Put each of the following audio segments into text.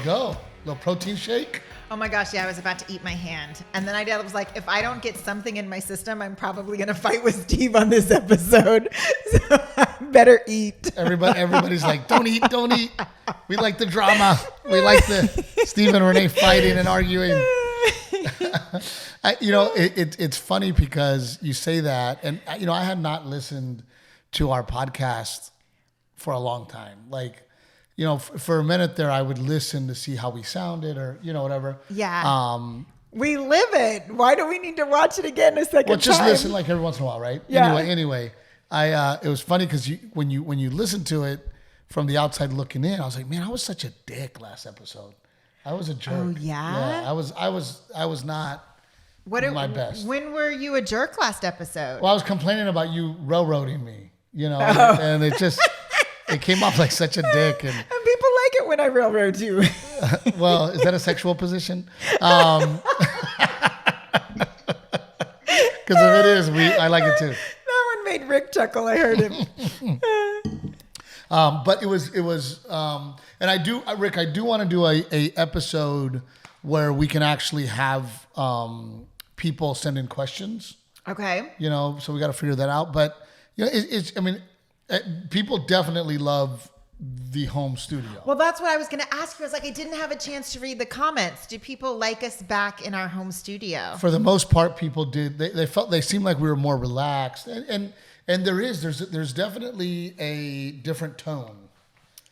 go. Little protein shake. Oh my gosh, yeah, I was about to eat my hand. And then I was like, if I don't get something in my system, I'm probably going to fight with Steve on this episode. So I better eat. Everybody's like, don't eat. We like the drama. We like the Steve and Renae fighting and arguing. It's funny because you say that. And, I had not listened to our podcast for a long time. Like, for a minute there, I would listen to see how we sounded or, whatever. Yeah. We live it. Why do we need to watch it again a second time? Well, just listen like every once in a while, right? Yeah. Anyway, it was funny because when you listen to it from the outside looking in, I was like, man, I was such a dick last episode. I was a jerk. Oh, yeah? Yeah, I was not my best. When were you a jerk last episode? Well, I was complaining about you railroading me, and it just... It came off like such a dick. And people like it when I railroad you. Well, is that a sexual position? Because if it is, I like it too. That one made Rick chuckle. I heard him. But it was, and I do, Rick, I do want to do a episode where we can actually have people send in questions. Okay. So we got to figure that out. But people definitely love the home studio. Well, that's what I was going to ask you. I was like, I didn't have a chance to read the comments. Do people like us back in our home studio? For the most part, people did. They seemed like we were more relaxed, and there's definitely a different tone.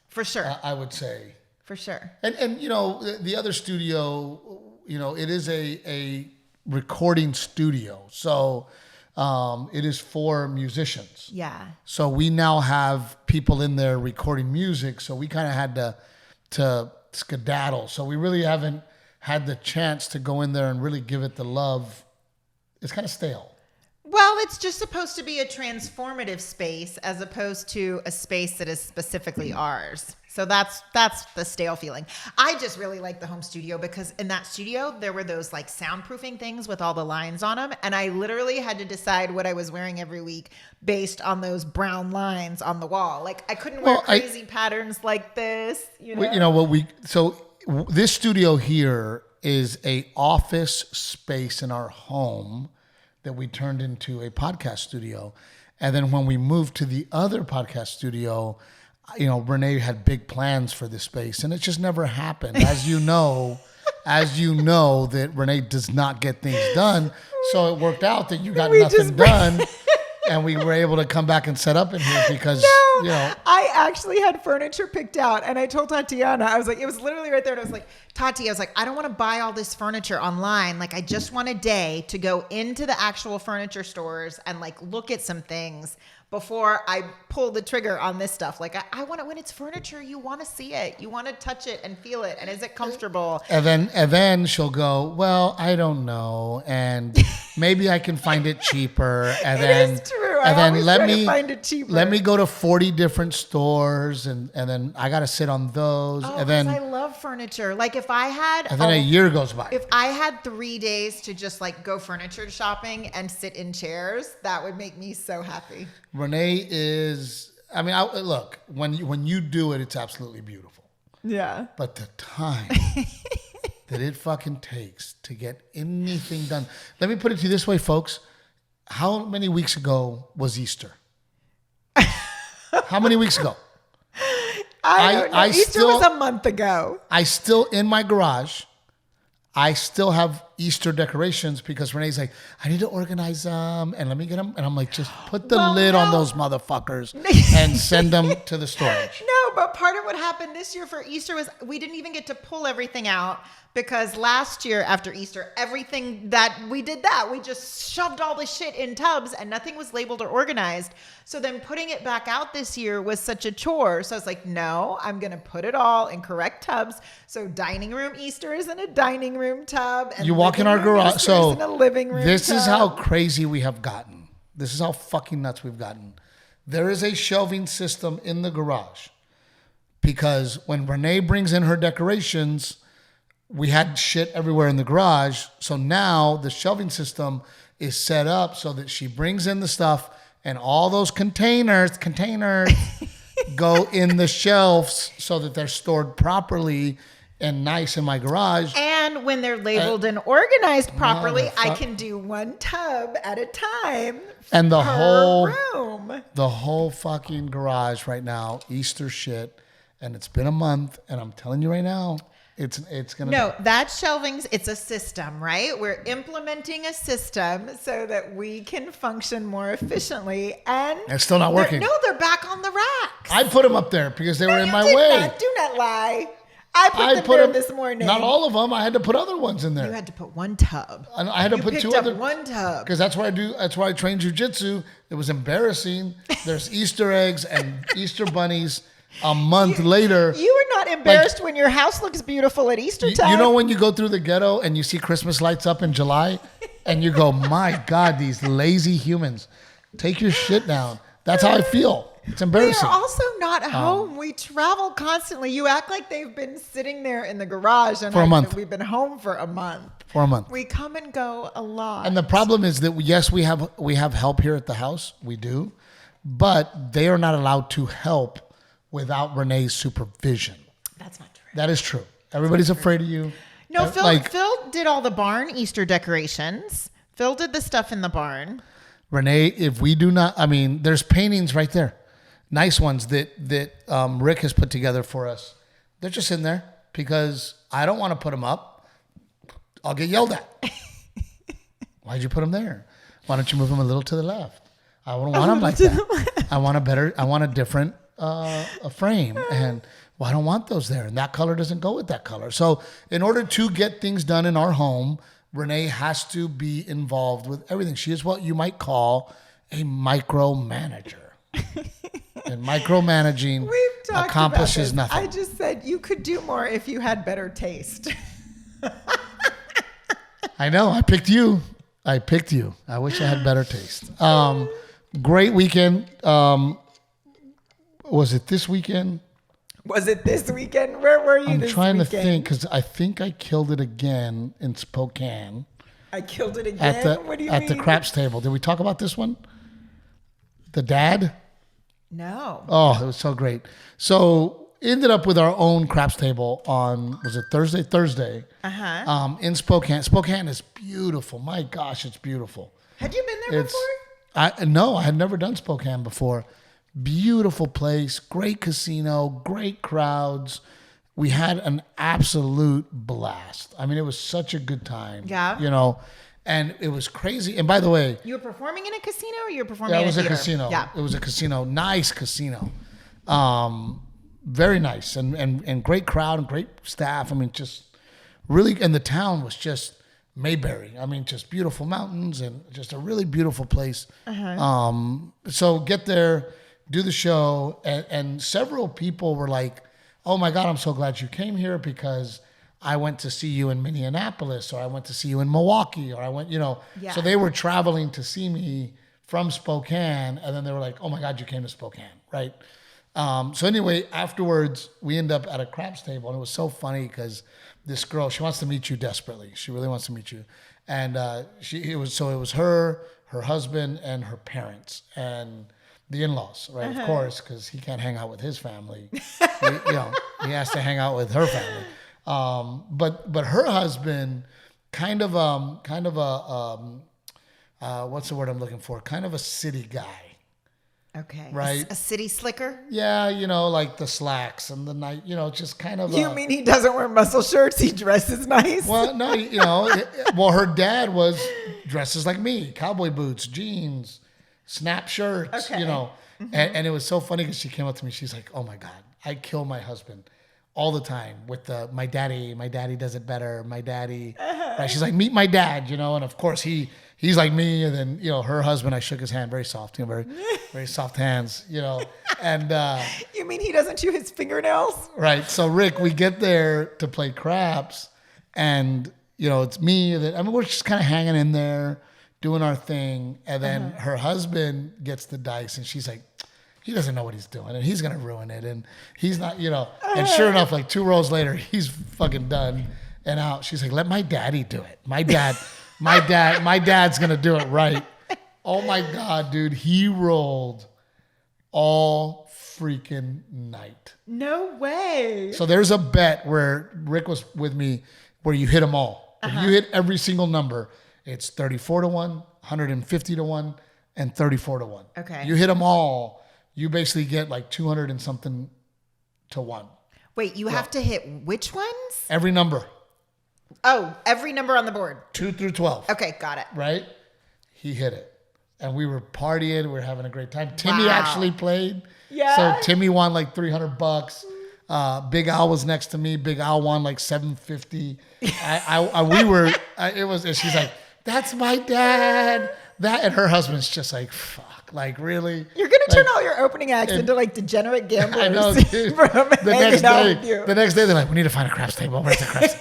For sure, I would say. For sure. And the other studio, it is a recording studio, so. It is for musicians. Yeah. So we now have people in there recording music. So we kind of had to skedaddle. So we really haven't had the chance to go in there and really give it the love. It's kind of stale. Well, it's just supposed to be a transformative space as opposed to a space that is specifically ours. So that's the stale feeling. I just really like the home studio because in that studio, there were those like soundproofing things with all the lines on them. And I literally had to decide what I was wearing every week based on those brown lines on the wall. Like I couldn't wear crazy patterns like this. So this studio here is a office space in our home that we turned into a podcast studio. And then when we moved to the other podcast studio, Renae had big plans for this space and it just never happened. As you know that Renae does not get things done. So it worked out that you got nothing done and we were able to come back and set up in here because, I actually had furniture picked out and I told Tatiana, I was like, it was literally right there. And I was like, Tati, I don't want to buy all this furniture online. Like I just want a day to go into the actual furniture stores and like look at some things before I pull the trigger on this stuff. Like I want it when it's furniture, you want to see it. You want to touch it and feel it. And is it comfortable? And then she'll go, well, I don't know. And maybe I can find it cheaper. And it is true. And then find it cheaper. Let me go to 40 different stores and then I got to sit on those. Oh, and then I love furniture. Like if I had, and then a year goes by. If I had 3 days to just like go furniture shopping and sit in chairs, that would make me so happy. Renae is, look, when you do it, it's absolutely beautiful. Yeah. But the time that it fucking takes to get anything done. Let me put it to you this way, folks. How many weeks ago was Easter? How many weeks ago? I don't know. Easter was a month ago. In my garage, I still have Easter decorations because Renee's like, I need to organize them and let me get them. And I'm like, just put the lid on those motherfuckers and send them to the storage. No, but part of what happened this year for Easter was we didn't even get to pull everything out because last year after Easter, everything that we just shoved all the shit in tubs and nothing was labeled or organized. So then putting it back out this year was such a chore. So I was like, no, I'm going to put it all in correct tubs. So dining room Easter is in a dining room tub. And you walk in our garage. So in a living room this tub. is how crazy we have gotten. This is how fucking nuts we've gotten. There is a shelving system in the garage because when Renae brings in her decorations, we had shit everywhere in the garage. So now the shelving system is set up so that she brings in the stuff and all those containers go in the shelves so that they're stored properly. and nice in my garage. And when they're labeled and organized properly, I can do one tub at a time. And the room. whole fucking garage right now, Easter shit, and it's been a month, and I'm telling you right now, it's gonna. No, that shelving's, it's a system, right? We're implementing a system so that we can function more efficiently, and it's still not working. They're back on the racks. I put them up there because they were in my way. Do not lie. I put them this morning. Not all of them. I had to put other ones in there. You had to put one tub. And I had to put two other. One tub. Because that's where I train jujitsu. It was embarrassing. There's Easter eggs and Easter bunnies. A month later. You were not embarrassed when your house looks beautiful at Easter time. You know when you go through the ghetto and you see Christmas lights up in July and you go, my God, these lazy humans. Take your shit down. That's how I feel. It's embarrassing. We are also not home. We travel constantly. You act like they've been sitting there in the garage. And for a month. We've been home for a month. We come and go a lot. And the problem is that, yes, we have help here at the house. We do. But they are not allowed to help without Renee's supervision. That's not true. That is true. Everybody's afraid of you. No, Phil did all the barn Easter decorations. Phil did the stuff in the barn. Renae, if we do not, I mean, there's paintings right there. Nice ones that Rick has put together for us. They're just in there because I don't want to put them up. I'll get yelled at. Why'd you put them there? Why don't you move them a little to the left? I don't want them like that. I want a different a frame, and I don't want those there, and that color doesn't go with that color. So in order to get things done in our home, Renae has to be involved with everything. She is what you might call a micromanager. And micromanaging accomplishes nothing. I just said you could do more if you had better taste. I know. I picked you. I wish I had better taste. Great weekend. Was it this weekend? Where were you this weekend? I'm trying to think because I think I killed it again in Spokane. I killed it again? What do you mean? At the craps table. Did we talk about this one? The dad? No. Oh, it was so great. So ended up with our own craps table on, was it Thursday? Thursday. In Spokane. Spokane is beautiful. My gosh, it's beautiful. Had you been there before? No, I had never done Spokane before. Beautiful place, great casino, great crowds. We had an absolute blast. I mean, it was such a good time. Yeah. You know, and it was crazy. And by the way, you were performing in a casino or you were performing in a theater? It was a casino. Yeah. It was a casino. Nice casino. Very nice and great crowd and great staff. I mean, just really, and the town was just Mayberry. I mean, just beautiful mountains and just a really beautiful place. So get there, do the show, and several people were like, oh my God, I'm so glad you came here because I went to see you in Minneapolis, or I went to see you in Milwaukee, or I went, So they were traveling to see me from Spokane, and then they were like, oh my God, you came to Spokane, right? So anyway, afterwards, we end up at a craps table, and it was so funny because this girl, she wants to meet you desperately. She really wants to meet you. And it was her husband, and her parents, and the in-laws, right? Of course, because he can't hang out with his family. He has to hang out with her family. But her husband, kind of what's the word I'm looking for? Kind of a city guy. Okay. Right. A city slicker? Yeah, like the slacks and the night, just kind of. You mean he doesn't wear muscle shirts? He dresses nice? Well, no, her dad dresses like me, cowboy boots, jeans, snap shirts, and it was so funny because she came up to me. She's like, oh my God, I kill my husband all the time with my daddy does it better. My daddy, right? She's like, meet my dad, and of course he's like me. And then, her husband, I shook his hand, very soft, very, very soft hands, and, you mean he doesn't chew his fingernails? Right. So Rick, we get there to play craps, and, it's me that, we're just kind of hanging in there doing our thing. And then her husband gets the dice, and she's like, he doesn't know what he's doing, and he's going to ruin it. And he's not, and sure enough, like 2 rolls later, he's fucking done and out. She's like, let my daddy do it. My dad's going to do it right. Oh my God, dude. He rolled all freaking night. No way. So there's a bet where Rick was with me where you hit them all. If you hit every single number, it's 34 to 1, 150 to 1, and 34 to 1. Okay. You hit them all, you basically get like 200 and something to 1. Wait, you have to hit which ones? Every number. Oh, every number on the board. 2 through 12. Okay, got it. Right? He hit it. And we were partying. We were having a great time. Timmy Wow. actually played. Yeah. So Timmy won like $300. Big Al was next to me. Big Al won like $750. And she's like, that's my dad. And her husband's just like, fuck, like really? You're going to turn all your opening acts into like degenerate gamblers. I know, dude. The next day, they're like, we need to find a craps table. Where's the craps?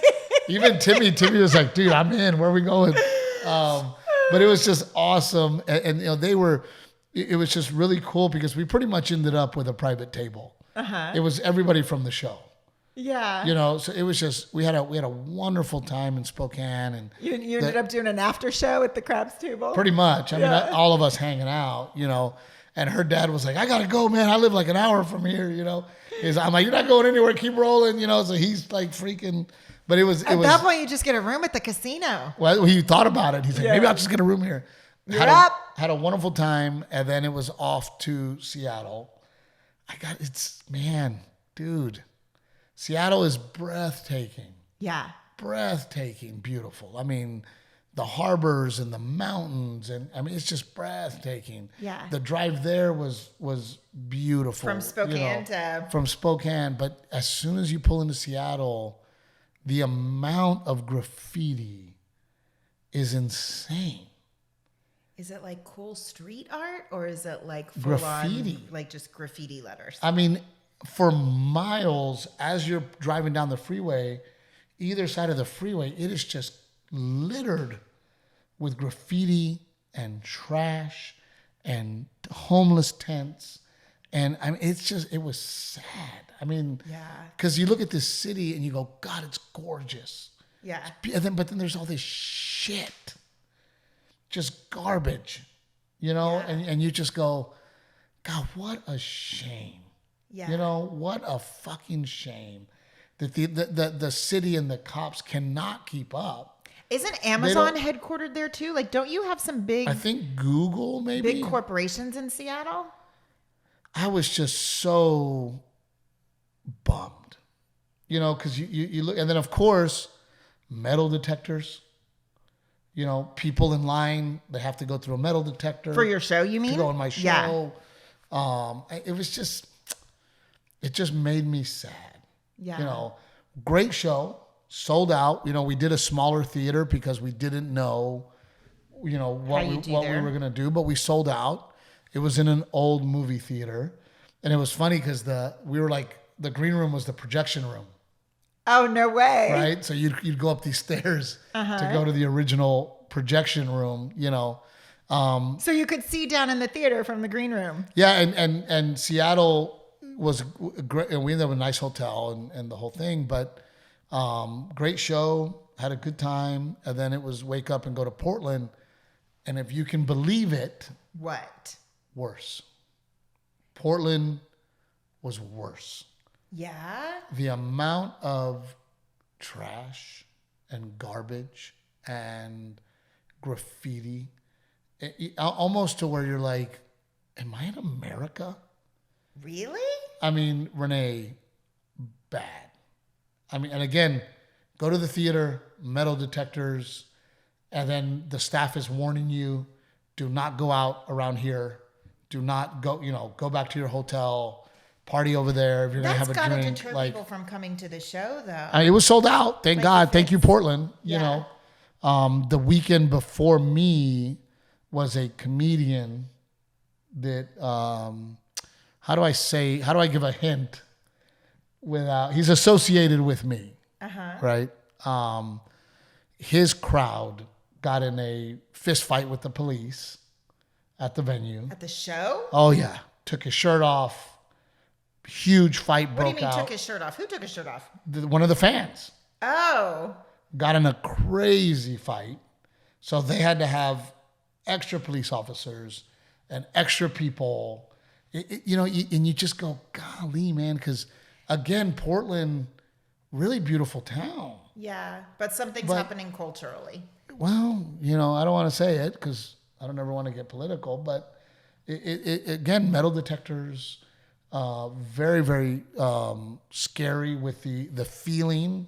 Even Timmy was like, dude, I'm in. Where are we going? But it was just awesome. And you know, it was just really cool because we pretty much ended up with a private table. It was everybody from the show. Yeah. You know, so it was just, we had a wonderful time in Spokane. And you ended up doing an after show at the craps table? Pretty much. I mean, all of us hanging out, you know. And her dad was like, I got to go, man. I live like an hour from here, you know. I'm like, you're not going anywhere. Keep rolling, you know. So he's like freaking, but it was. At that point, you just get a room at the casino. Well, he thought about it. He's like, maybe I'll just get a room here. Had a wonderful time. And then it was off to Seattle. Dude. Seattle is breathtaking. Yeah. Breathtaking, beautiful. I mean, the harbors and the mountains, and I mean, it's just breathtaking. Yeah. The drive there was beautiful. From Spokane From Spokane, but as soon as you pull into Seattle, the amount of graffiti is insane. Is it like cool street art, or is it like full graffiti? On, like just graffiti letters? I mean, for miles, as you're driving down the freeway, either side of the freeway, it is just littered with graffiti and trash and homeless tents. And I mean, it was sad. I mean, because you look at this city and you go, God, it's gorgeous. Yeah. But then there's all this shit, just garbage, you know? And you just go, God, what a shame. Yeah. You know, what a fucking shame that the city and the cops cannot keep up. Isn't Amazon headquartered there too? Like, don't you have some big... I think Google, maybe? Big corporations in Seattle? I was just so bummed. You know, because you look... And then, of course, metal detectors. You know, people in line, they have to go through a metal detector. For your show, you mean? To go on my show. Yeah. It was just... It just made me sad. Yeah. You know, great show, sold out. You know, we did a smaller theater because we didn't know, you know, what we were going to do, but we sold out. It was in an old movie theater. And it was funny because the green room was the projection room. Oh, no way. Right? So you'd go up these stairs to go to the original projection room, you know. So you could see down in the theater from the green room. Yeah, and Seattle was great, and we ended up in a nice hotel and the whole thing, but great show, had a good time, and then it was wake up and go to Portland, and if you can believe it, what? Worse. Portland was worse. Yeah? The amount of trash and garbage and graffiti, almost to where you're like, am I in America? Really? I mean, Renae, bad. I mean, and again, go to the theater, metal detectors, and then the staff is warning you, do not go out around here. Do not go, go back to your hotel, party over there if you're going to have a drink. That's got to deter people from coming to the show, though. It was sold out. Thank God. Thank you, Portland. You know, the weekend before me was a comedian that, how do I give a hint without, he's associated with me, right? His crowd got in a fist fight with the police at the venue. At the show? Oh, yeah. Took his shirt off. Huge fight broke out. What do you mean took his shirt off? Who took his shirt off? One of the fans. Oh. Got in a crazy fight. So they had to have extra police officers and extra people. and you just go, golly, man, because again, Portland, really beautiful town. Yeah, but something's happening culturally. Well, I don't want to say it because I don't ever want to get political, but it again, metal detectors, very, very scary with the feeling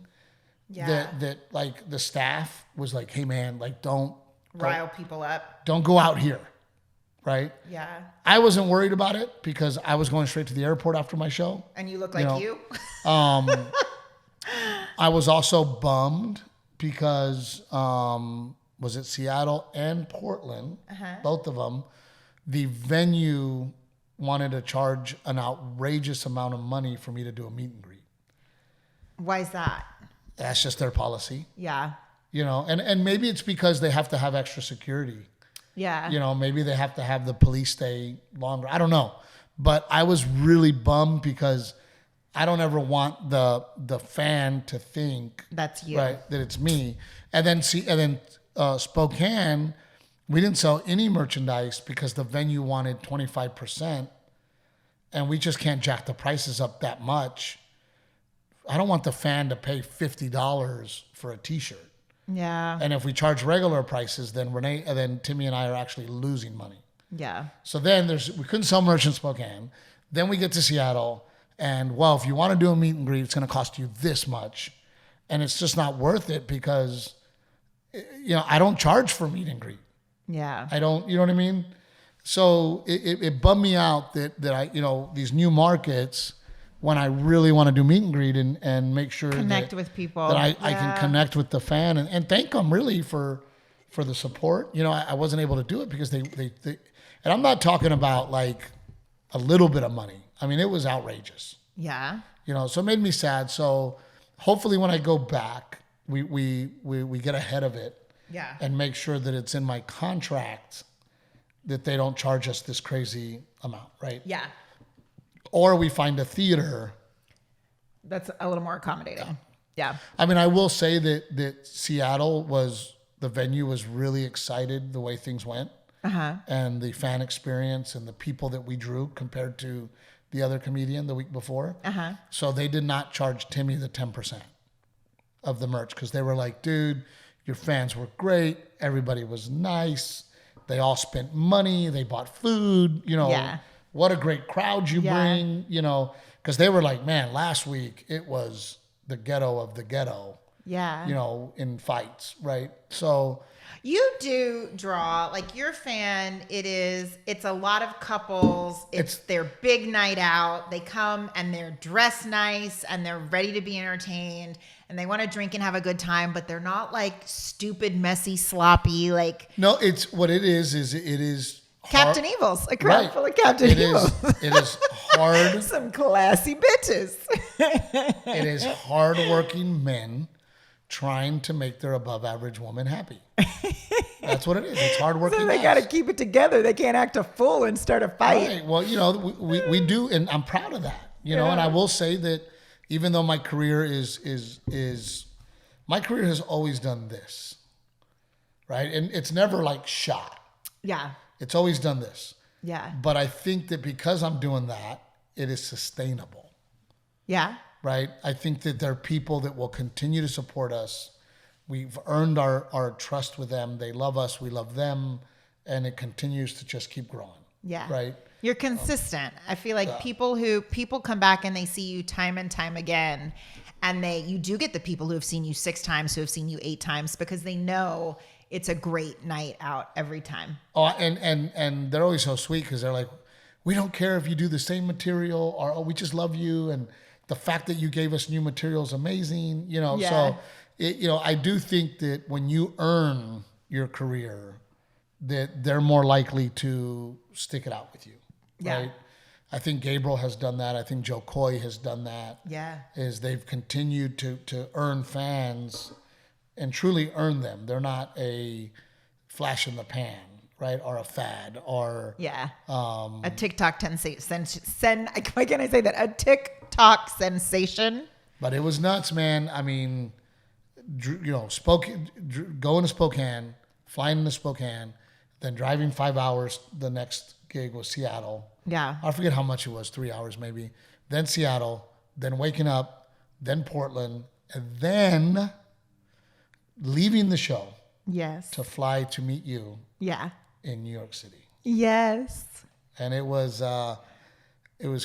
that like the staff was like, hey man, like don't rile people up. Don't go out here. Right? Yeah. I wasn't worried about it because I was going straight to the airport after my show. And you look like you. I was also bummed because was it Seattle and Portland, both of them, the venue wanted to charge an outrageous amount of money for me to do a meet and greet. Why is that? That's just their policy. Yeah. And maybe it's because they have to have extra security. Yeah. Maybe they have to have the police stay longer. I don't know. But I was really bummed because I don't ever want the fan to think that's you. Right, that it's me. And then Spokane, we didn't sell any merchandise because the venue wanted 25%, and we just can't jack the prices up that much. I don't want the fan to pay $50 for a t-shirt. Yeah. And if we charge regular prices, then Renae and then Timmy and I are actually losing money. Yeah. So then we couldn't sell merch in Spokane. Then we get to Seattle, and if you want to do a meet and greet, it's going to cost you this much, and it's just not worth it because, I don't charge for meet and greet. Yeah. I don't. You know what I mean? So it bummed me out that I these new markets, when I really want to do meet and greet and make sure connect with people, that I can connect with the fan and thank them really for the support. I wasn't able to do it because they and I'm not talking about like a little bit of money. I mean, it was outrageous. Yeah. So it made me sad. So hopefully when I go back, we get ahead of it. Yeah. And make sure that it's in my contract that they don't charge us this crazy amount, right? Yeah. Or we find a theater that's a little more accommodating. Yeah. I mean, I will say that Seattle the venue was really excited the way things went. And the fan experience and the people that we drew compared to the other comedian the week before. So they did not charge Timmy the 10% of the merch because they were like, dude, your fans were great. Everybody was nice. They all spent money. They bought food. What a great crowd you bring, because they were like, man, last week it was the ghetto of the ghetto. Yeah. In fights, right? So you do draw, like your fan, it's a lot of couples. It's their big night out. They come and they're dressed nice and they're ready to be entertained and they want to drink and have a good time, but they're not like stupid, messy, sloppy, like. No, it's what it is it is Captain Evil's, a crowd full of Captain Evil. It is hard. Some classy bitches. It is hardworking men trying to make their above average woman happy. That's what it is. It's hardworking. So they got to keep it together. They can't act a fool and start a fight. Right. Well, we do, and I'm proud of that. And I will say that even though my career my career has always done this, right? And it's never like shot. Yeah. It's always done this. Yeah. But I think that because I'm doing that, it is sustainable. Yeah. Right? I think that there are people that will continue to support us. We've earned our trust with them. They love us. We love them. And it continues to just keep growing. Yeah. Right? You're consistent. I feel like people come back and they see you time and time again. And you do get the people who have seen you 6 times, who have seen you 8 times, because they know it's a great night out every time. Oh, and they're always so sweet because they're like, we don't care if you do the same material, or we just love you, and the fact that you gave us new material is amazing. So I do think that when you earn your career, that they're more likely to stick it out with you. Yeah. Right? I think Gabriel has done that. I think Joe Coy has done that. Yeah. Is they've continued to earn fans and truly earn them. They're not a flash in the pan, right? Or a fad, or a TikTok sensation. Why can't I say that? A TikTok sensation. But it was nuts, man. I mean, Spokane, going to Spokane, flying to Spokane, then driving 5 hours the next gig was Seattle. Yeah. I forget how much it was, 3 hours maybe. Then Seattle, then waking up, then Portland, and then leaving the show Yes. to fly to meet you Yeah. in New York City. Yes. And it was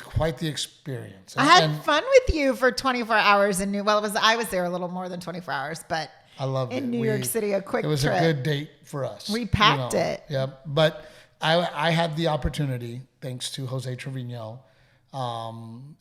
quite the experience. I had fun with you for 24 hours in I was there a little more than 24 hours, but I loved in New York City, a quick trip. It was a good date for us. We packed it. Yeah, but I had the opportunity, thanks to Jose Trevino.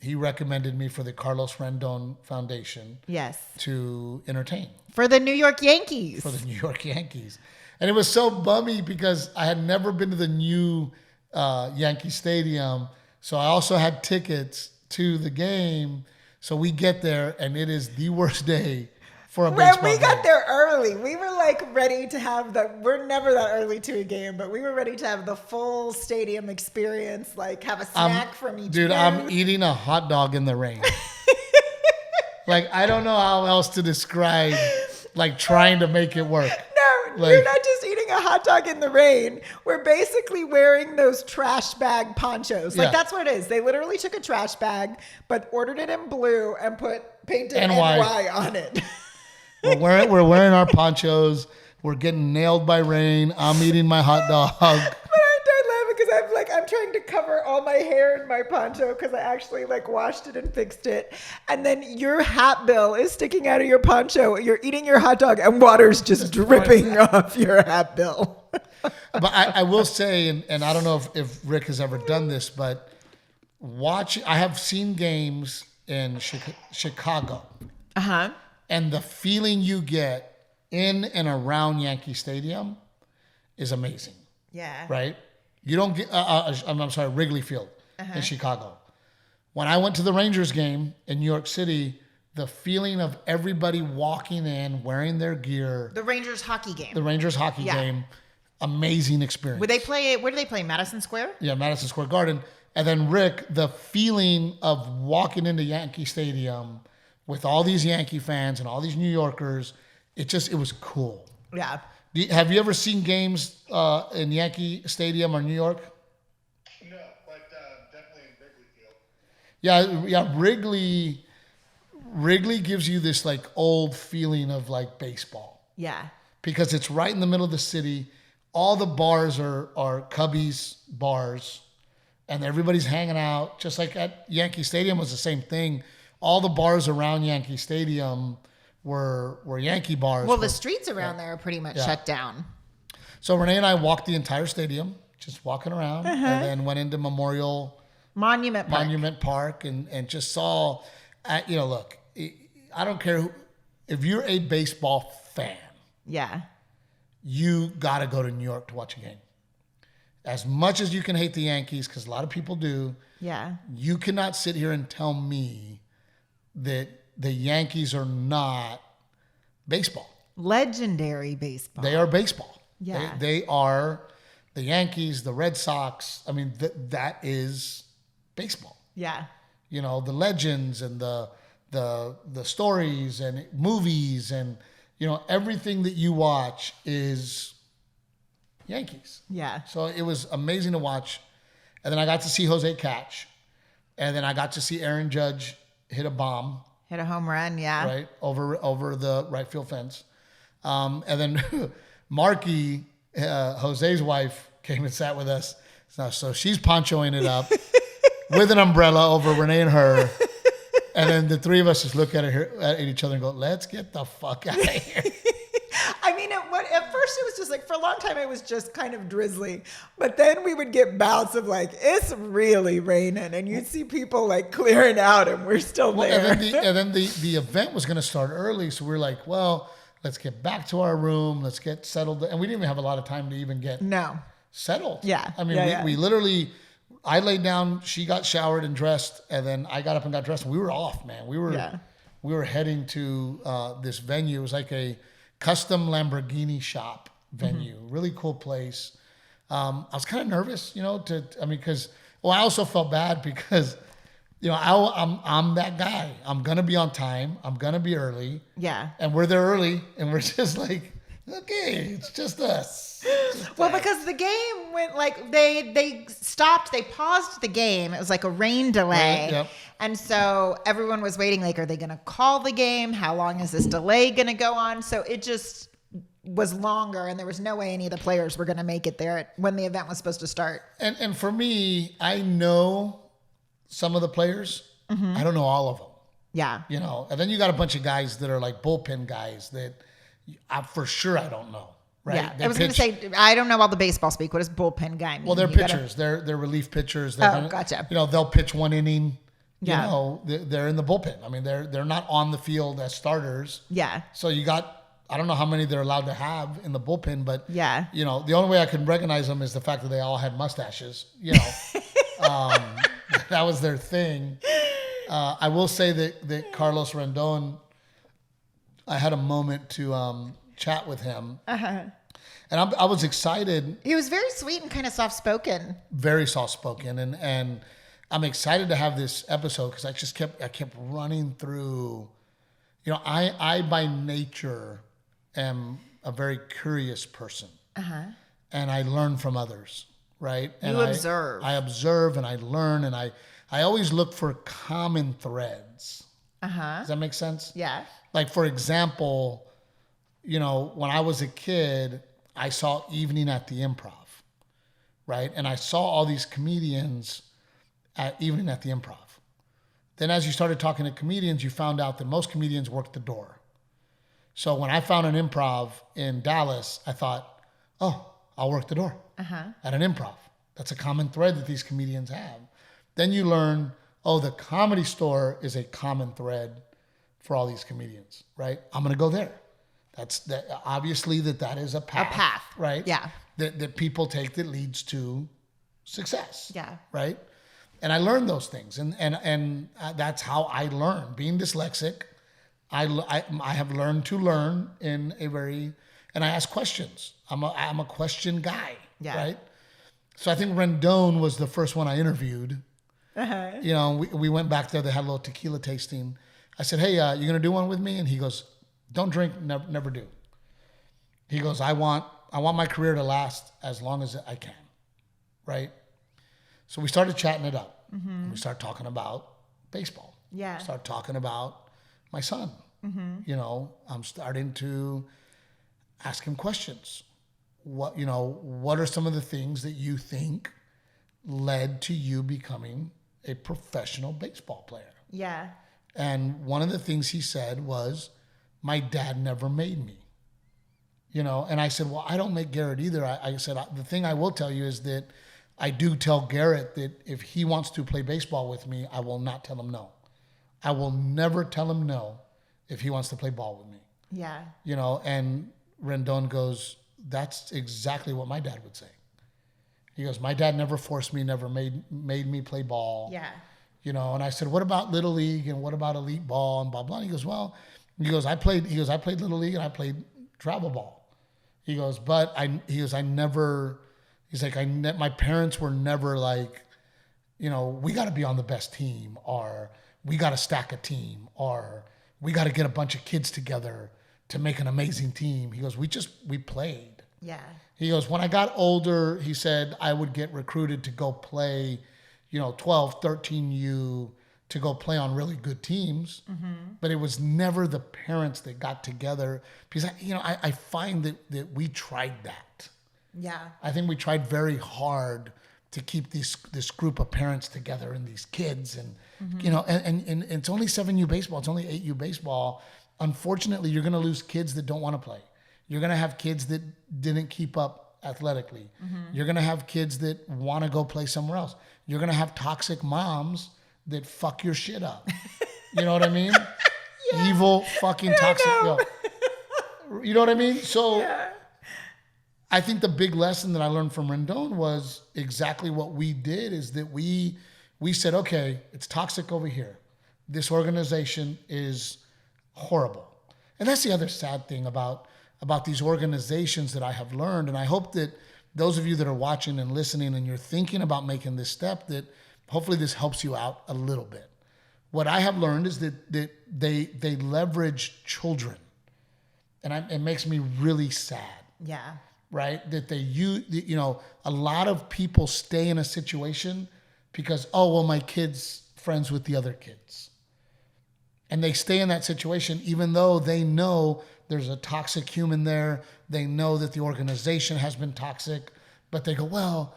He recommended me for the Carlos Rendon Foundation. Yes. To entertain. For the New York Yankees. For the New York Yankees. And it was so bummy because I had never been to the new Yankee Stadium. So I also had tickets to the game. So we get there and it is the worst day for a baseball game. When we got there early, we were like ready to have we're never that early to a game, but we were ready to have the full stadium experience, like have a snack from each Dude, booth. I'm eating a hot dog in the rain. Like, I don't know how else to describe, like, trying to make it work. No, you're not just eating a hot dog in the rain. We're basically wearing those trash bag ponchos. Like, that's what it is. They literally took a trash bag, but ordered it in blue and painted NY on it. We're wearing our ponchos. We're getting nailed by rain. I'm eating my hot dog. But I died laughing because I'm trying to cover all my hair in my poncho because I actually washed it and fixed it. And then your hat bill is sticking out of your poncho. You're eating your hot dog and water's just dripping off your hat bill. But I will say, and I don't know if Rick has ever done this, but I have seen games in Chicago. Uh-huh. And the feeling you get in and around Yankee Stadium is amazing. Yeah. Right? You don't get, I'm sorry, Wrigley Field in Chicago. When I went to the Rangers game in New York City, the feeling of everybody walking in, wearing their gear. The Rangers hockey game. Game. Amazing experience. Where do they play? Madison Square? Yeah, Madison Square Garden. And then Rick, the feeling of walking into Yankee Stadium with all these Yankee fans and all these New Yorkers, it was cool. Yeah. Have you ever seen games in Yankee Stadium or New York? No, but definitely in Wrigley Field. Yeah, Wrigley gives you this like old feeling of like baseball. Yeah. Because it's right in the middle of the city. All the bars are Cubbies bars, and everybody's hanging out. Just like at Yankee Stadium was the same thing. All the bars around Yankee Stadium were Yankee bars. Well, the streets around there are pretty much shut down. So Renae and I walked the entire stadium, just walking around, and then went into Monument Park and just saw, look, I don't care if you're a baseball fan. Yeah. You got to go to New York to watch a game. As much as you can hate the Yankees, because a lot of people do. Yeah. You cannot sit here and tell me that the Yankees are not baseball. Legendary baseball. They are baseball. Yeah. They are the Yankees, the Red Sox. I mean, that is baseball. Yeah. You know, the legends and the stories and movies and, everything that you watch is Yankees. Yeah. So it was amazing to watch. And then I got to see Jose catch. And then I got to see Aaron Judge hit a bomb. Hit a home run, yeah. Right, over the right field fence. And then Marky, Jose's wife, came and sat with us. So she's ponchoing it up with an umbrella over Renae and her. And then the three of us just look at each other and go, let's get the fuck out of here. I mean, at first it was just like, for a long time it was just kind of drizzly. But then we would get bouts of like, it's really raining. And you'd see people like clearing out and we're still there. And then the event was going to start early. So we were like, well, let's get back to our room. Let's get settled. And we didn't even have a lot of time to even get settled. Yeah. I mean, we literally, I laid down, she got showered and dressed, and then I got up and got dressed. And we were off, man. We were heading to this venue. It was like a custom Lamborghini shop venue. Really cool place. I was kind of nervous, because I also felt bad because, I'm that guy. I'm going to be on time. I'm going to be early. Yeah. And we're there early, and we're just like, Okay, it's just us. Well, because the game went like they stopped, they paused the game. It was like a rain delay. Right, yep. And so everyone was waiting, like, are they going to call the game? How long is this delay going to go on? So it just was longer, and there was no way any of the players were going to make it there when the event was supposed to start. And for me, I know some of the players. Mm-hmm. I don't know all of them. Yeah. You know, and then you got a bunch of guys that are like bullpen guys that for sure I don't know. Right? Yeah, They I was going to say, I don't know all the baseball speak. What does bullpen guy mean? Well, they're pitchers. They're relief pitchers. Gotcha. You know, they'll pitch one inning. Yeah. You know, they're in the bullpen. I mean, they're not on the field as starters. Yeah. So you got, I don't know how many they're allowed to have in the bullpen, but yeah, you know, the only way I can recognize them is the fact that they all had mustaches. You know, that was their thing. I will say that Carlos Rendon, I had a moment to chat with him. Uh-huh. And I was excited. He was very sweet and kind of soft-spoken. Very soft-spoken. And I'm excited to have this episode because I kept running through, you know, I by nature am a very curious person. Uh-huh. And I learn from others, right? And you observe. I observe and I learn, and I always look for common threads. Uh-huh. Does that make sense? Yeah. Like, for example, you know, when I was a kid, I saw Evening at the Improv, right? And I saw all these comedians at Evening at the Improv. Then as you started talking to comedians, you found out that most comedians work the door. So when I found an improv in Dallas, I thought, oh, I'll work the door at an improv. That's a common thread that these comedians have. Then you learn, oh, the Comedy Store is a common thread for all these comedians, right? I'm going to go there. Obviously that is a path. A path. Right? Yeah. That people take that leads to success. Yeah. Right? And I learned those things. And that's how I learn. Being dyslexic, I have learned to learn in a very, and I ask questions. I'm a question guy. Yeah. Right? So I think Rendon was the first one I interviewed. Uh-huh. You know, we went back there. They had a little tequila tasting. I said, hey, you going to do one with me? And he goes, don't drink, never do. He goes, I want my career to last as long as I can, right? So we started chatting it up. Mm-hmm. We started talking about baseball. Yeah. Started talking about my son. Mm-hmm. You know, I'm starting to ask him questions. What are some of the things that you think led to you becoming a professional baseball player? Yeah. And one of the things he said was, my dad never made me. You know, and I said, well, I don't make Garrett either. I said, the thing I will tell you is that I do tell Garrett that if he wants to play baseball with me, I will not tell him no. I will never tell him no if he wants to play ball with me. Yeah. You know, and Rendon goes, that's exactly what my dad would say. He goes, my dad never forced me, never made me play ball. Yeah. You know, and I said, what about Little League and what about elite ball and blah, blah. And he goes, well, I played Little League and I played travel ball. He goes, my parents were never like, you know, we got to be on the best team, or we got to stack a team, or we got to get a bunch of kids together to make an amazing team. He goes, we played. Yeah. He goes, when I got older, he said I would get recruited to go play, 12, 13U, to go play on really good teams. Mm-hmm. But it was never the parents that got together, because I find that we tried that. Yeah. I think we tried very hard to keep this group of parents together and these kids, and and it's only 7U baseball, it's only 8U baseball. Unfortunately, you're going to lose kids that don't want to play. You're going to have kids that didn't keep up athletically. Mm-hmm. You're going to have kids that want to go play somewhere else. You're going to have toxic moms that fuck your shit up. You know what I mean? Yeah. Evil, fucking toxic. You know what I mean? So yeah. I think the big lesson that I learned from Rendon was exactly what we did, is that we said, okay, it's toxic over here. This organization is horrible. And that's the other sad thing about these organizations that I have learned. And I hope that those of you that are watching and listening and you're thinking about making this step, that hopefully this helps you out a little bit. What I have learned is that they leverage children. it makes me really sad. Yeah. Right? That a lot of people stay in a situation because, oh, well, my kid's friends with the other kids. And they stay in that situation even though they know there's a toxic human there. They know that the organization has been toxic, but they go, well,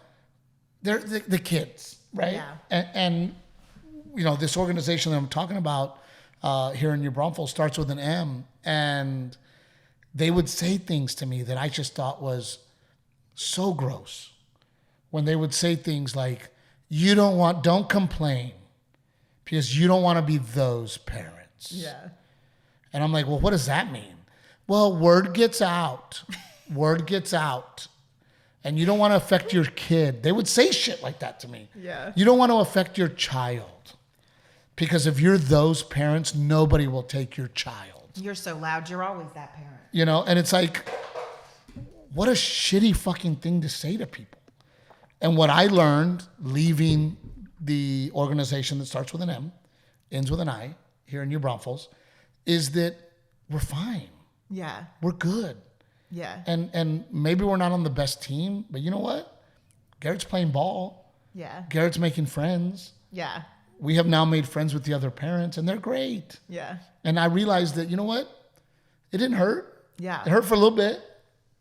they're the kids, right? Yeah. And this organization that I'm talking about here in New Braunfels starts with an M, and they would say things to me that I just thought was so gross. When they would say things like, don't complain because you don't want to be those parents. Yeah. And I'm like, well, what does that mean? Well, word gets out. Word gets out. And you don't want to affect your kid. They would say shit like that to me. Yeah. You don't want to affect your child. Because if you're those parents, nobody will take your child. You're so loud. You're always that parent. And it's like, what a shitty fucking thing to say to people. And what I learned leaving the organization that starts with an M, ends with an I, here in New Braunfels, is that we're fine. Yeah. We're good. Yeah. And maybe we're not on the best team, but you know what? Garrett's playing ball. Yeah. Garrett's making friends. Yeah. We have now made friends with the other parents, and they're great. Yeah. And I realized that, you know what? It didn't hurt. Yeah. It hurt for a little bit,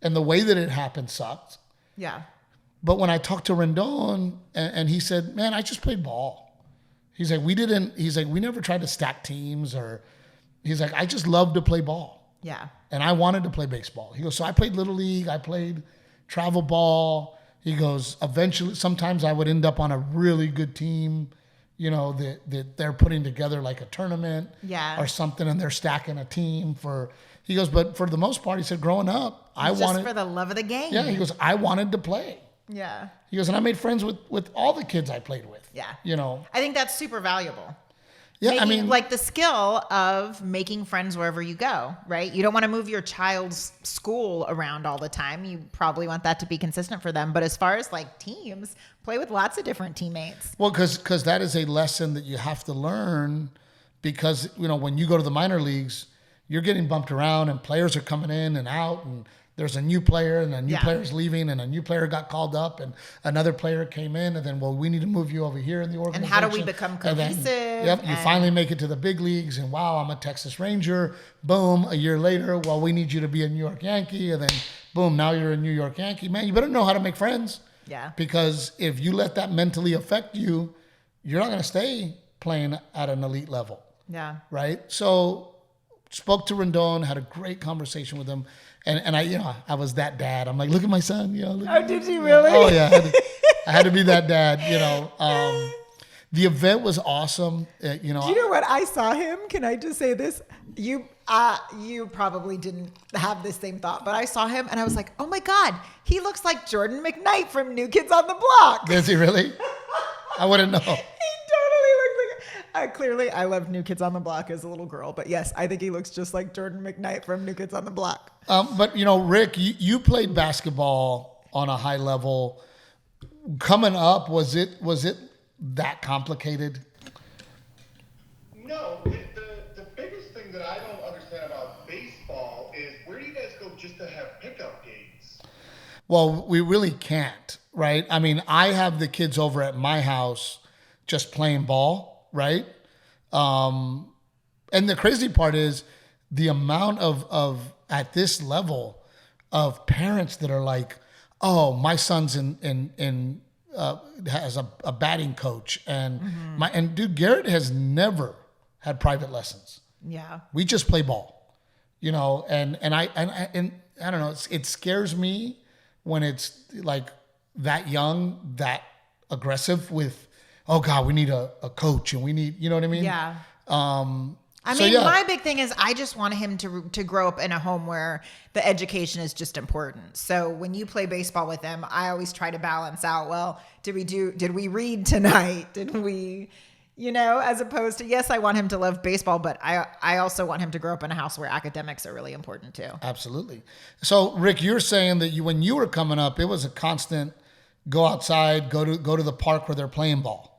and the way that it happened sucked. Yeah. But when I talked to Rendon, and he said, man, I just played ball. He's like, we never tried to stack teams, or he's like, I just love to play ball. Yeah. And I wanted to play baseball. He goes, so I played Little League. I played travel ball. He goes, eventually, sometimes I would end up on a really good team, that they're putting together like a tournament or something, and they're stacking a team he goes, but for the most part, he said, growing up, I wanted. Just for the love of the game. Yeah, he goes, I wanted to play. Yeah. He goes, and I made friends with all the kids I played with. Yeah. I think that's super valuable. Yeah, like the skill of making friends wherever you go, right? You don't want to move your child's school around all the time. You probably want that to be consistent for them. But as far as like teams, play with lots of different teammates. Well, because that is a lesson that you have to learn, because, when you go to the minor leagues, you're getting bumped around and players are coming in and out, and there's a new player and a new player's leaving, and a new player got called up and another player came in, and then, well, we need to move you over here in the organization. And how do we become cohesive? You finally make it to the big leagues, and wow, I'm a Texas Ranger. Boom, a year later, well, we need you to be a New York Yankee, and then boom, now you're a New York Yankee. Man, you better know how to make friends. Yeah. Because if you let that mentally affect you, you're not going to stay playing at an elite level. Yeah. Right? So spoke to Rendon, had a great conversation with him. And I was that dad. I'm like, look at my son. Did you really? Oh, yeah. I had to be that dad, The event was awesome. Do you know what? I saw him. Can I just say this? You probably didn't have this same thought, but I saw him and I was like, oh my God, he looks like Jordan McKnight from New Kids on the Block. Does he really? I wouldn't know. He totally looks like. Clearly, I loved New Kids on the Block as a little girl, but yes, I think he looks just like Jordan McKnight from New Kids on the Block. But Rick, you played basketball on a high level. Coming up, was it that complicated? No. The biggest thing that I don't understand about baseball is, where do you guys go just to have pickup games? Well, we really can't, right? I mean, I have the kids over at my house just playing ball, right? And the crazy part is the amount of at this level of parents that are like, oh, my son's has a batting coach, and dude, Garrett has never had private lessons. Yeah, we just play ball, and I don't know. It scares me when it's like that young, that aggressive with, oh God, we need a coach, and we need, you know what I mean? Yeah. My big thing is I just want him to grow up in a home where the education is just important. So when you play baseball with him, I always try to balance out, well, did we read tonight? Did we, as opposed to, yes, I want him to love baseball, but I also want him to grow up in a house where academics are really important too. Absolutely. So Rick, you're saying that when you were coming up, it was a constant go outside, go to the park where they're playing ball.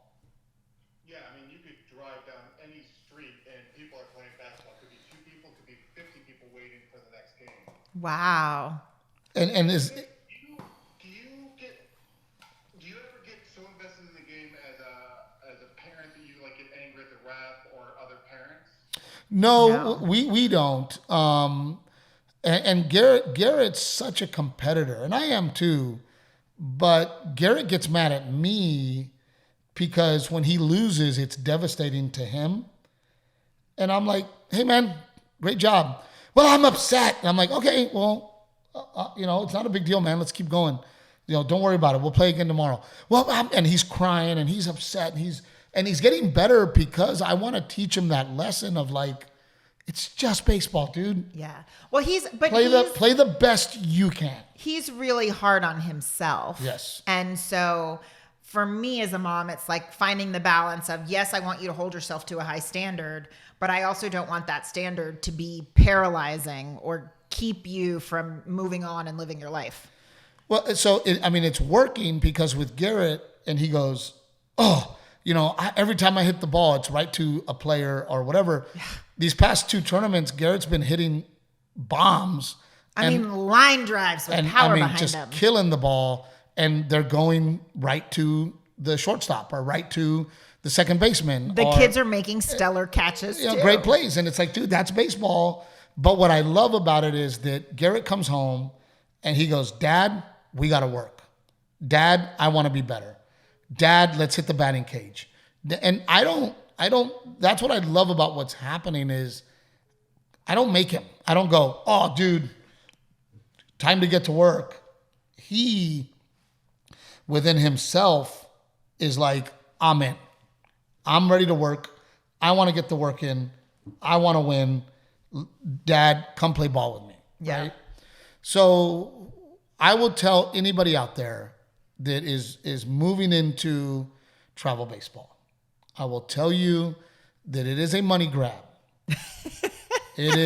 Wow. And is Do you ever get so invested in the game as a parent that you like get angry at the ref or other parents? no, No. we don't. And Garrett's such a competitor, and I am too. But Garrett gets mad at me because when he loses, it's devastating to him. And I'm like, hey man, great job. Well, I'm upset. And I'm like, okay, well, it's not a big deal, man. Let's keep going. Don't worry about it. We'll play again tomorrow. Well, and he's crying and he's upset and he's getting better because I want to teach him that lesson of like, it's just baseball, dude. Yeah. Well, Play the best you can. He's really hard on himself. Yes. And so for me as a mom, it's like finding the balance of, yes, I want you to hold yourself to a high standard, but I also don't want that standard to be paralyzing or keep you from moving on and living your life. Well, so it's working because with Garrett, and he goes, oh, every time I hit the ball, it's right to a player or whatever. Yeah. These past 2 tournaments, Garrett's been hitting bombs. Line drives with power behind just them. Killing the ball, and they're going right to the shortstop or right to the second baseman. The kids are making stellar catches too. Great plays. And it's like, dude, that's baseball. But what I love about it is that Garrett comes home and he goes, Dad, we got to work. Dad, I want to be better. Dad, let's hit the batting cage. And I don't, that's what I love about what's happening is I don't make him. I don't go, oh, dude, time to get to work. He, within himself, is like, I'm in. I'm ready to work. I want to get the work in. I want to win. Dad, come play ball with me. Yeah. Right? So I will tell anybody out there that is moving into travel baseball. I will tell you that it is a money grab. It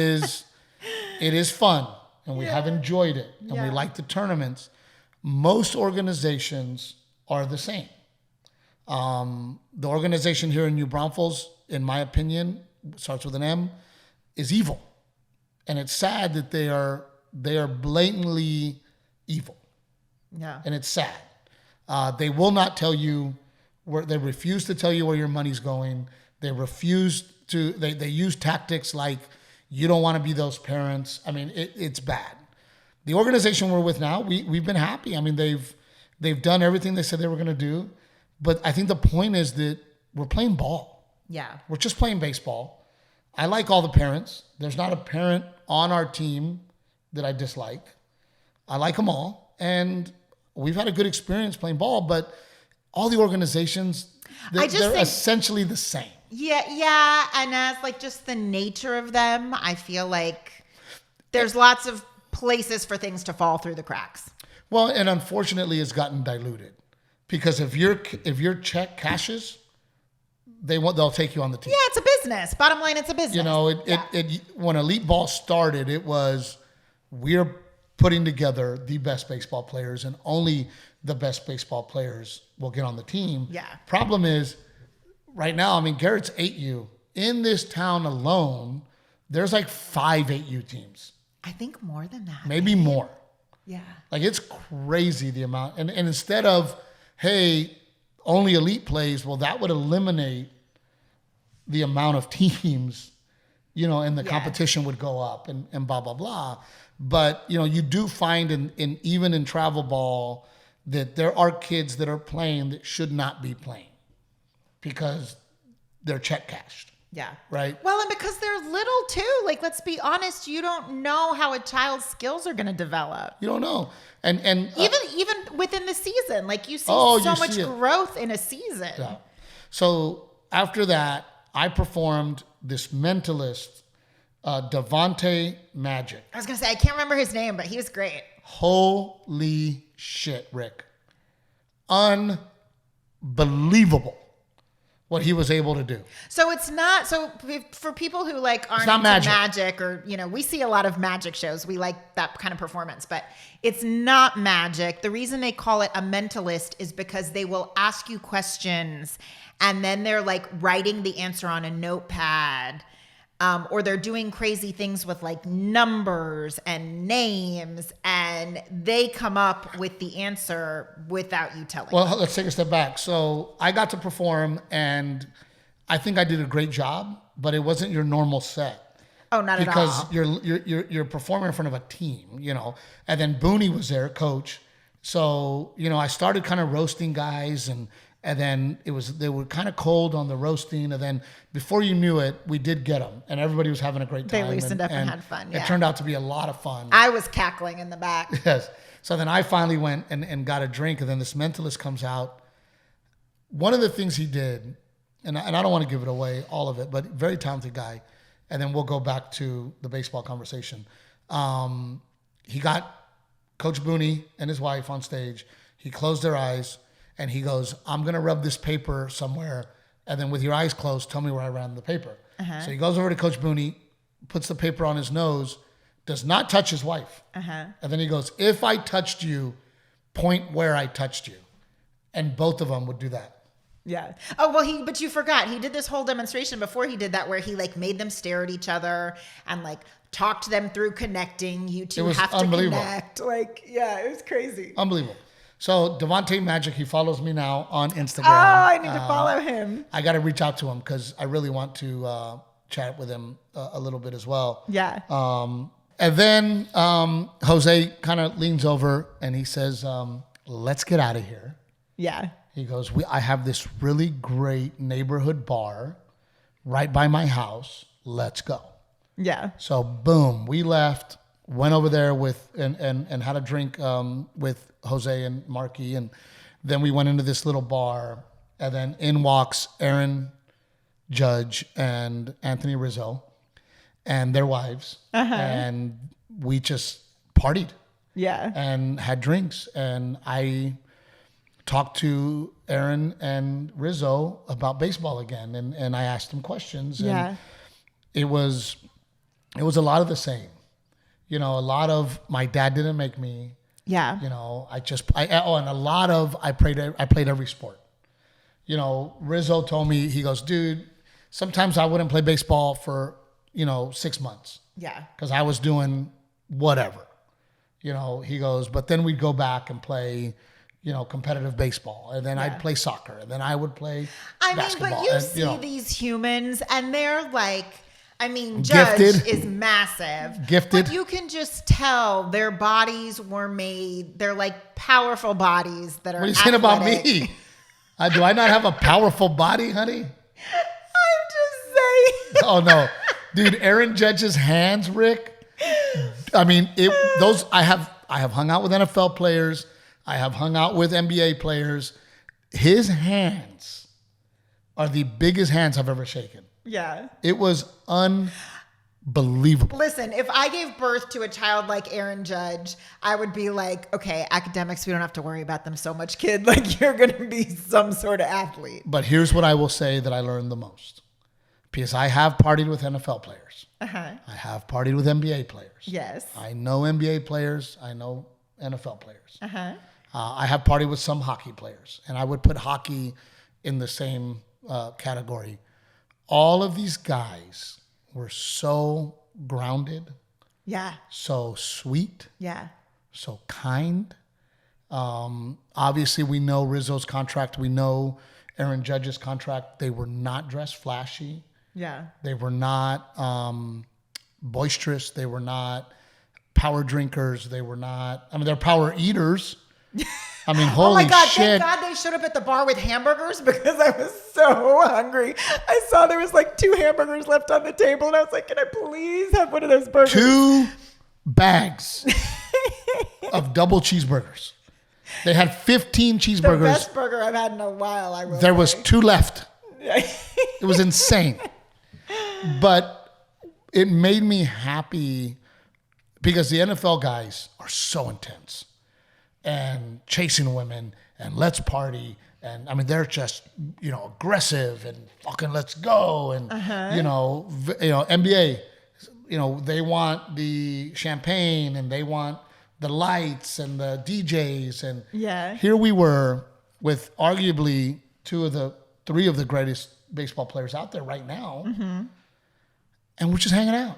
is fun, and we have enjoyed it, and we like the tournaments. Most organizations are the same. The organization here in New Braunfels, in my opinion, starts with an M, is evil, and it's sad that they are blatantly evil. Yeah, and it's sad. They will not tell you where. They refuse to tell you where your money's going. They refuse to. They use tactics like you don't want to be those parents. It's bad. The organization we're with now, we've been happy. They've done everything they said they were going to do. But I think the point is that we're playing ball. Yeah. We're just playing baseball. I like all the parents. There's not a parent on our team that I dislike. I like them all. And we've had a good experience playing ball, but all the organizations, they're essentially the same. Yeah. And as like just the nature of them, I feel like there's lots of places for things to fall through the cracks. Well, and unfortunately it's gotten diluted because if your check cashes, they'll take you on the team. Yeah, it's a business. Bottom line, it's a business. When Elite Ball started, it was we're putting together the best baseball players and only the best baseball players will get on the team. Yeah. Problem is, right now, Garrett's 8U. In this town alone, there's like 5 8U teams. I think more than that. Maybe more. Yeah. Like it's crazy the amount. And instead of, hey, only elite plays, well, that would eliminate the amount of teams, and the competition would go up and blah, blah, blah. But, you do find even in travel ball that there are kids that are playing that should not be playing because they're check cashed. Yeah. Right. Well, and because they're little too, like, let's be honest, you don't know how a child's skills are going to develop. You don't know. And even within the season, like you see so much growth in a season. Yeah. So after that, I performed this Mentalist, Devontae Magic. I was going to say, I can't remember his name, but he was great. Holy shit, Rick. Unbelievable what he was able to do. So it's not, so for people who like aren't into magic or, we see a lot of magic shows. We like that kind of performance, but it's not magic. The reason they call it a mentalist is because they will ask you questions and then they're like writing the answer on a notepad or they're doing crazy things with like numbers and names, and they come up with the answer without you telling them. Well, let's take a step back. So I got to perform, and I think I did a great job, but it wasn't your normal set. Oh, not at all. Because you're performing in front of a team, you know. And then Booney was there, coach. So, you know, I started kind of roasting guys, and then they were kind of cold on the roasting, and then before you knew it, we did get them, and everybody was having a great time. They loosened up and had fun. Yeah. It turned out to be a lot of fun. I was cackling in the back. Yes. So then I finally went and got a drink, and then this Mentalist comes out. One of the things he did, and I don't want to give it away, all of it, but very talented guy. And then we'll go back to the baseball conversation. He got Coach Booney and his wife on stage. He closed their eyes, and he goes, I'm going to rub this paper somewhere, and then with your eyes closed, tell me where I ran the paper. Uh-huh. So he goes over to Coach Booney, puts the paper on his nose, does not touch his wife. Uh-huh. And then he goes, if I touched you, point where I touched you. And both of them would do that. Yeah. Oh, well, but you forgot. He did this whole demonstration before he did that where he like made them stare at each other and like talked them through connecting. You two have to connect. Like, yeah, it was crazy. Unbelievable. So Devontae Magic, he follows me now on Instagram. Oh, I need to follow him. I got to reach out to him because I really want to chat with him a little bit as well. Yeah. And then Jose kind of leans over and he says, let's get out of here. Yeah. He goes, I have this really great neighborhood bar right by my house. Let's go. Yeah. So boom, we left, went over there with and had a drink with Jose and Marky, and then we went into this little bar, and then in walks Aaron Judge and Anthony Rizzo and their wives, and we just partied. Yeah. And had drinks, and I talked to Aaron and Rizzo about baseball again, and I asked them questions. Yeah. And it was a lot of the same. You know, a lot of my dad didn't make me. Yeah. You know, and a lot of I played every sport. You know, Rizzo told me, he goes, dude, sometimes I wouldn't play baseball for, 6 months. Yeah. Because I was doing whatever. You know, he goes, but then we'd go back and play, competitive baseball. And then I'd play soccer. And then I would play basketball. But you see these humans and they're like, Judge gifted, is massive. Gifted. But you can just tell their bodies were made, they're like powerful bodies that are What are you saying about me? Do I not have a powerful body, honey? I'm just saying. Oh, no. Dude, Aaron Judge's hands, Rick. I have hung out with NFL players. I have hung out with NBA players. His hands are the biggest hands I've ever shaken. Yeah. It was unbelievable. Listen, if I gave birth to a child like Aaron Judge, I would be like, okay, academics, we don't have to worry about them so much, kid. Like, you're going to be some sort of athlete. But here's what I will say that I learned the most. Because I have partied with NFL players. Uh-huh. I have partied with NBA players. Yes. I know NBA players. I know NFL players. Uh-huh. I have partied with some hockey players. And I would put hockey in the same category. All of these guys were so grounded. Yeah. So sweet. Yeah. So kind. Obviously, we know Rizzo's contract. We know Aaron Judge's contract. They were not dressed flashy. Yeah. They were not boisterous. They were not power drinkers. They were not, they're power eaters. Holy oh my God, shit. Thank God they showed up at the bar with hamburgers because I was so hungry. I saw there was like 2 hamburgers left on the table and I was like, can I please have one of those burgers? 2 bags of double cheeseburgers. They had 15 cheeseburgers. The best burger I've had in a while, There was 2 left. It was insane. But it made me happy because the NFL guys are so intense and chasing women and let's party. And they're just, aggressive and fucking let's go. And, NBA, they want the champagne and they want the lights and the DJs. And here we were with arguably 3 of the greatest baseball players out there right now. Mm-hmm. and we're just hanging out.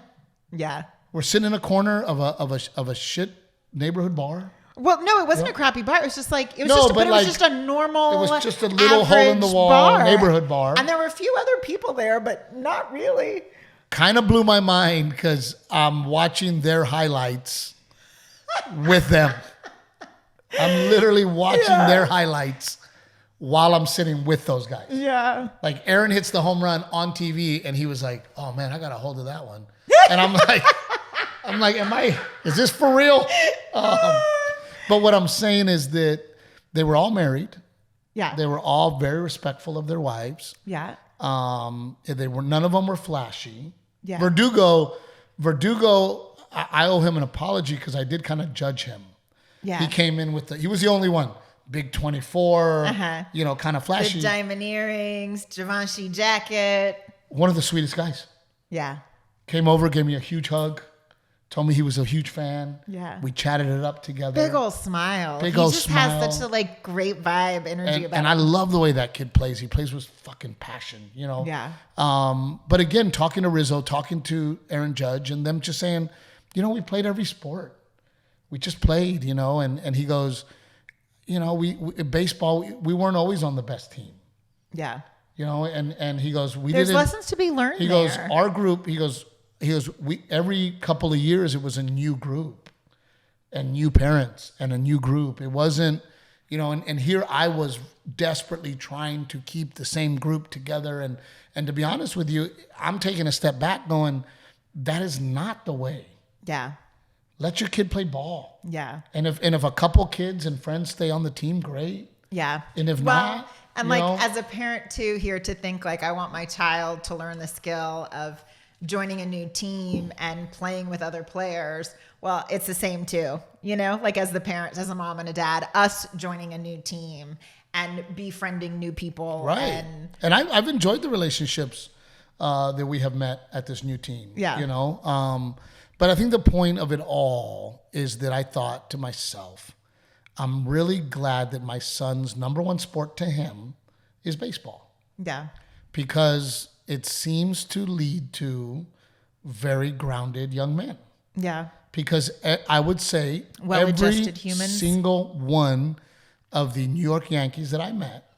Yeah. We're sitting in a corner of a shit neighborhood bar. Well, no, it wasn't a crappy bar. It was just like, it was just a normal, it was just a little hole in the wall neighborhood bar. And there were a few other people there, but not really. Kind of blew my mind because I'm watching their highlights with them. I'm literally watching their highlights while I'm sitting with those guys. Yeah. Like Aaron hits the home run on TV and he was like, oh man, I got a hold of that one. And I'm like, is this for real? But what I'm saying is that they were all married. Yeah. They were all very respectful of their wives. Yeah. None of them were flashy. Yeah. Verdugo, I owe him an apology because I did kind of judge him. Yeah. He came in he was the only one. Big 24, kind of flashy. The diamond earrings, Givenchy jacket. One of the sweetest guys. Yeah. Came over, gave me a huge hug, told me he was a huge fan. Yeah. We chatted it up together. Big old smile. He just has such a great vibe, energy about him. And I love the way that kid plays. He plays with fucking passion, Yeah. But again, talking to Rizzo, talking to Aaron Judge, and them just saying, we played every sport. We just played, and he goes, we in baseball, we weren't always on the best team. Yeah. And he goes, There's lessons to be learned. He goes, our group, he goes, we every couple of years it was a new group and new parents and a new group. It wasn't, and here I was desperately trying to keep the same group together. And to be honest with you, I'm taking a step back going, that is not the way. Yeah. Let your kid play ball. Yeah. And if a couple kids and friends stay on the team, great. Yeah. And if not, and as a parent too, here to think I want my child to learn the skill of joining a new team and playing with other players. Well, it's the same too, as the parents, as a mom and a dad, us joining a new team and befriending new people. Right. And I've enjoyed the relationships that we have met at this new team. Yeah. But I think the point of it all is that I thought to myself, I'm really glad that my son's number one sport to him is baseball. Yeah. Because it seems to lead to very grounded young men. Yeah. Because I would say well-adjusted humans. Single one of the New York Yankees that I met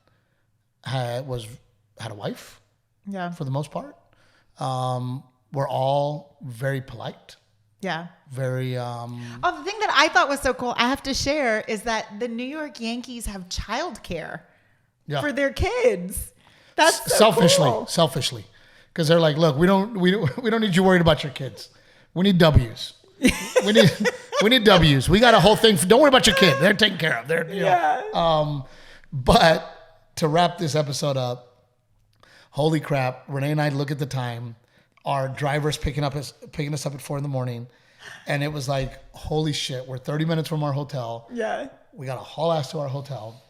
had a wife. Yeah. For the most part. We're all very polite. Yeah. Very. Oh, the thing that I thought was so cool, I have to share, is that the New York Yankees have childcare for their kids. That's so cool. Selfishly, because they're like, look, we don't need you worried about your kids. We need W's. we need W's. We got a whole thing. Don't worry about your kid. They're taken care of. But to wrap this episode up, holy crap! Renae and I look at the time. Our driver's picking us up at 4 a.m, and it was like, holy shit, we're 30 minutes from our hotel. Yeah. We got to haul ass to our hotel.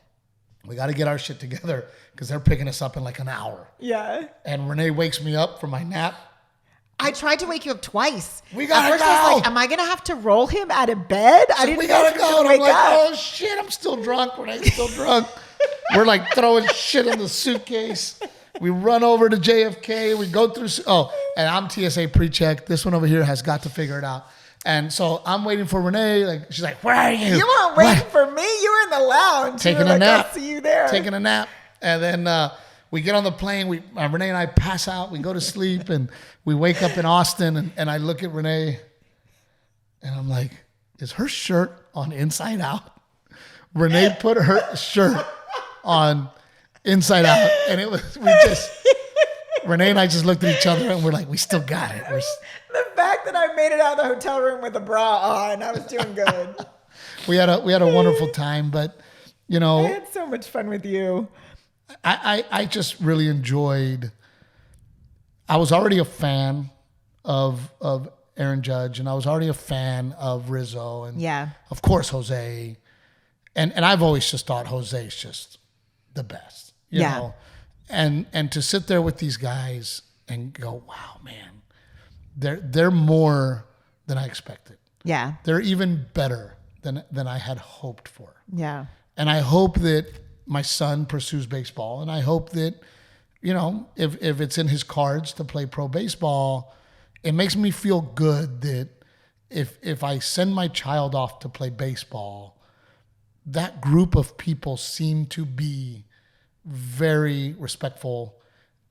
We got to get our shit together because they're picking us up in like an hour. Yeah. And Renae wakes me up from my nap. I tried to wake you up twice. We gotta go. I was like, am I gonna have to roll him out of bed? We gotta go. And I'm like, oh shit, I'm still drunk. Renae's still drunk. We're like throwing shit in the suitcase. We run over to JFK. We go through. And I'm TSA pre-check. This one over here has got to figure it out. And so I'm waiting for Renae. Like she's like, where are you? You weren't waiting for me. You were in the lounge. Taking a nap. I'll see you there. Taking a nap. And then we get on the plane. Renae and I pass out. We go to sleep. And we wake up in Austin. And I look at Renae. And I'm like, is her shirt on inside out? Renae put her shirt on inside out. And Renae and I just looked at each other and we're like, we still got it. The fact that I made it out of the hotel room with a bra on, I was doing good. we had a wonderful time, but I had so much fun with you. I just really enjoyed. I was already a fan of Aaron Judge, and I was already a fan of Rizzo, and of course Jose, and I've always just thought Jose's just the best, you know. And to sit there with these guys and go, wow, man, they're more than I expected. Yeah. They're even better than I had hoped for. Yeah. And I hope that my son pursues baseball, and I hope that, if it's in his cards to play pro baseball, it makes me feel good that if I send my child off to play baseball, that group of people seem to be very respectful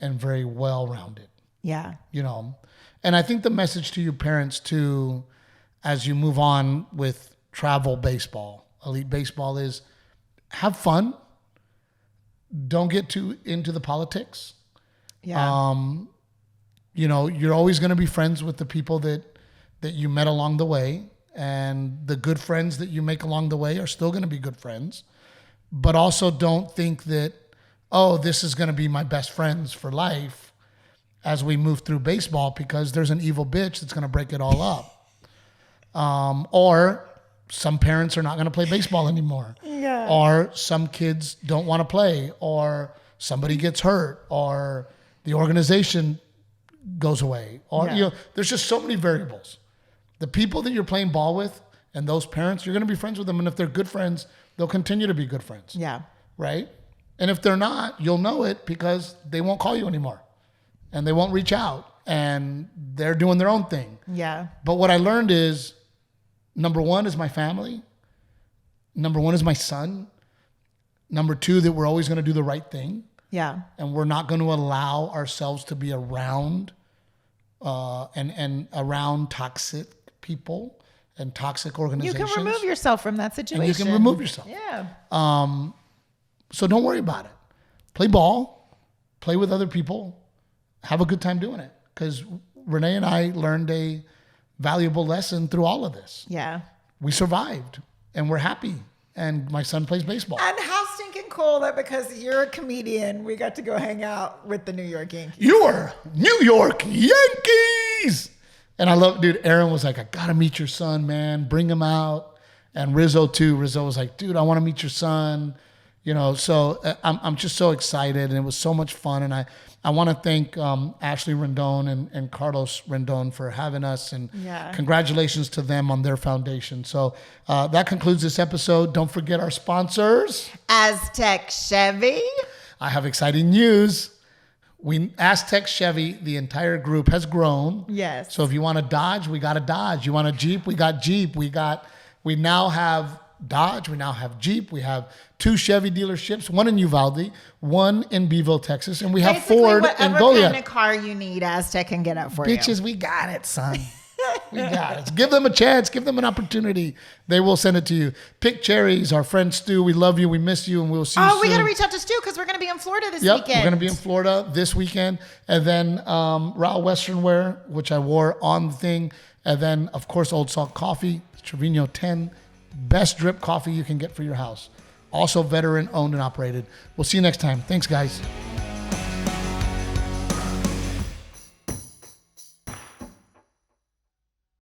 and very well-rounded. Yeah. You know, and I think the message to your parents too, as you move on with travel baseball, elite baseball, is have fun. Don't get too into the politics. Yeah. You know, you're always going to be friends with the people that you met along the way, and the good friends that you make along the way are still going to be good friends. But also don't think that, oh, this is going to be my best friends for life as we move through baseball, because there's an evil bitch that's going to break it all up. Or some parents are not going to play baseball anymore. Yeah. Or some kids don't want to play, or somebody gets hurt, or the organization goes away, or you know, there's just so many variables. The people that you're playing ball with and those parents, you're going to be friends with them, and if they're good friends, they'll continue to be good friends. Yeah. Right? And if they're not, you'll know it because they won't call you anymore, and they won't reach out, and they're doing their own thing. Yeah. But what I learned is, number one is my family. Number one is my son. Number two, that we're always going to do the right thing. Yeah. And we're not going to allow ourselves to be around and around toxic people and toxic You organizations. can remove yourself from that situation. And you can remove yourself. Yeah. So don't worry about it. Play ball. Play with other people. Have a good time doing it. Because Renae and I learned a valuable lesson through all of this. Yeah. We survived, and we're happy. And my son plays baseball. And how stinking cool that because you're a comedian, we got to go hang out with the New York Yankees. Your New York Yankees. And I love, dude, Aaron was like, I got to meet your son, man. Bring him out. And Rizzo too. Rizzo was like, dude, I want to meet your son. You know, so I'm just so excited, and it was so much fun. And I want to thank Ashley Rendon and Carlos Rendon for having us, and congratulations to them on their foundation. So that concludes this episode. Don't forget our sponsors. Aztec Chevy. I have exciting news. Aztec Chevy, the entire group has grown. Yes. So if you want a Dodge, we got a Dodge. You want a Jeep, we got Jeep. We now have Dodge, we now have Jeep, we have 2 Chevy dealerships, one in Uvalde, one in Beeville, Texas, and we have Basically, Ford in Goliad. whatever kind of car you need, Aztec can get out for you. Bitches, we got it, son. We got it. Give them a chance. Give them an opportunity. They will send it to you. Pick Cherries, our friend Stu. We love you. We miss you, and we'll see you soon. Oh, we got to reach out to Stu because we're going to be in Florida this weekend. We're going to be in Florida this weekend. And then Raw Western Wear, which I wore on the thing. And then, of course, Old Salt Coffee, Trevino 10. Best drip coffee you can get for your house. Also veteran owned and operated. We'll see you next time. Thanks, guys.